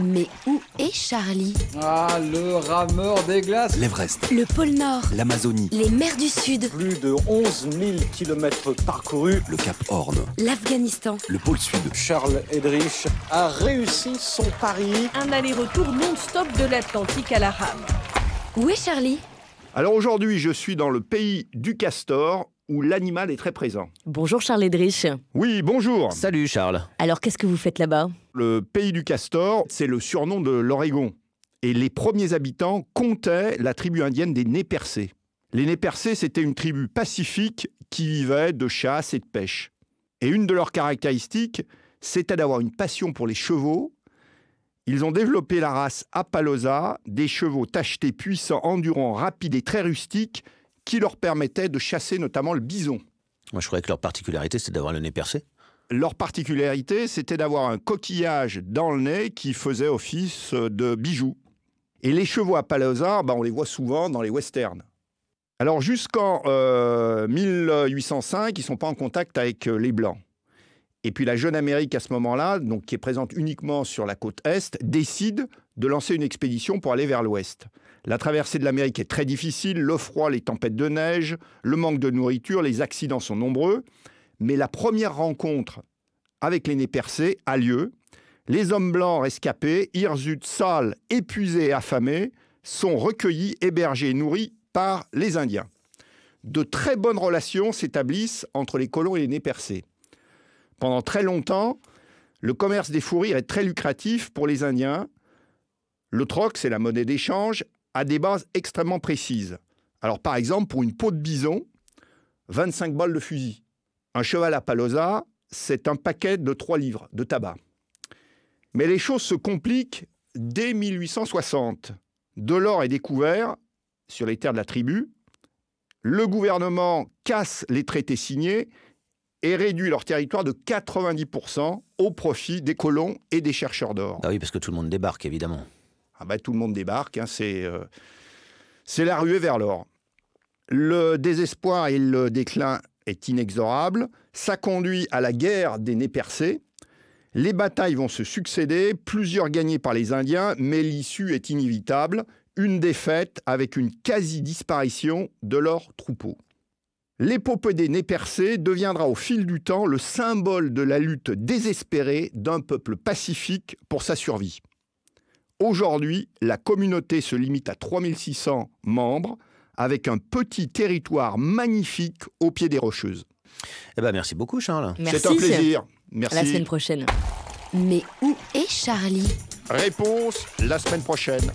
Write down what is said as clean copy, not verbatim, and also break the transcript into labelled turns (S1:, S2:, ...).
S1: Mais où est Charlie?
S2: Ah, le rameur des glaces.
S3: L'Everest,
S1: Le pôle Nord,
S3: l'Amazonie,
S1: les mers du Sud,
S4: Plus de 11 000 kilomètres parcourus.
S3: le Cap Horn,
S1: l'Afghanistan.
S3: le pôle Sud.
S4: Charles Eddrich a réussi son pari.
S5: Un aller-retour non-stop de l'Atlantique à la rame.
S1: Où est Charlie?
S6: Alors aujourd'hui, je suis dans le pays du castor, où l'animal est très présent.
S7: Bonjour Charles Eddrich.
S6: Oui, bonjour.
S8: Salut Charles.
S7: Alors qu'est-ce que vous faites là-bas?
S6: Le pays du castor, c'est le surnom de l'Oregon. Et les premiers habitants comptaient la tribu indienne des Nez-Percés. Les Nez-Percés, c'était une tribu pacifique qui vivait de chasse et de pêche. Et une de leurs caractéristiques, c'était d'avoir une passion pour les chevaux. Ils ont développé la race Appaloosa, des chevaux tachetés, puissants, endurants, rapides et très rustiques, qui leur permettaient de chasser notamment le bison.
S8: Moi, je croyais que leur particularité, c'est d'avoir le nez percé.
S6: Leur particularité, c'était d'avoir un coquillage dans le nez qui faisait office de bijou. Et les chevaux Appaloosa, on les voit souvent dans les westerns. Alors jusqu'en 1805, ils ne sont pas en contact avec les Blancs. Et puis la jeune Amérique à ce moment-là, donc qui est présente uniquement sur la côte Est, décide de lancer une expédition pour aller vers l'Ouest. La traversée de l'Amérique est très difficile, le froid, les tempêtes de neige, le manque de nourriture, les accidents sont nombreux. Mais la première rencontre avec les Nez-Percés a lieu. Les hommes blancs rescapés, hirsutes, sales, épuisés et affamés, sont recueillis, hébergés et nourris par les Indiens. De très bonnes relations s'établissent entre les colons et les Nez-Percés. Pendant très longtemps, le commerce des fourrures est très lucratif pour les Indiens. Le troc, c'est la monnaie d'échange, a des bases extrêmement précises. Alors par exemple, pour une peau de bison, 25 balles de fusil. Un cheval Appaloosa, c'est un paquet de 3 livres de tabac. Mais les choses se compliquent dès 1860. De l'or est découvert sur les terres de la tribu. Le gouvernement casse les traités signés et réduit leur territoire de 90% au profit des colons et des chercheurs d'or.
S8: Ah oui, parce que tout le monde débarque, évidemment.
S6: Tout le monde débarque, c'est la ruée vers l'or. Le désespoir et le déclin est inexorable. Ça conduit à la guerre des Nez-Percés. Les batailles vont se succéder, plusieurs gagnées par les Indiens, mais l'issue est inévitable. Une défaite avec une quasi-disparition de leur troupeau. L'épopée des Nez-Percés deviendra au fil du temps le symbole de la lutte désespérée d'un peuple pacifique pour sa survie. Aujourd'hui, la communauté se limite à 3600 membres, avec un petit territoire magnifique au pied des Rocheuses.
S8: Merci beaucoup Charles.
S7: Merci.
S6: C'est un plaisir. Merci.
S7: À la semaine prochaine.
S1: Mais où est Charlie?
S6: Réponse la semaine prochaine.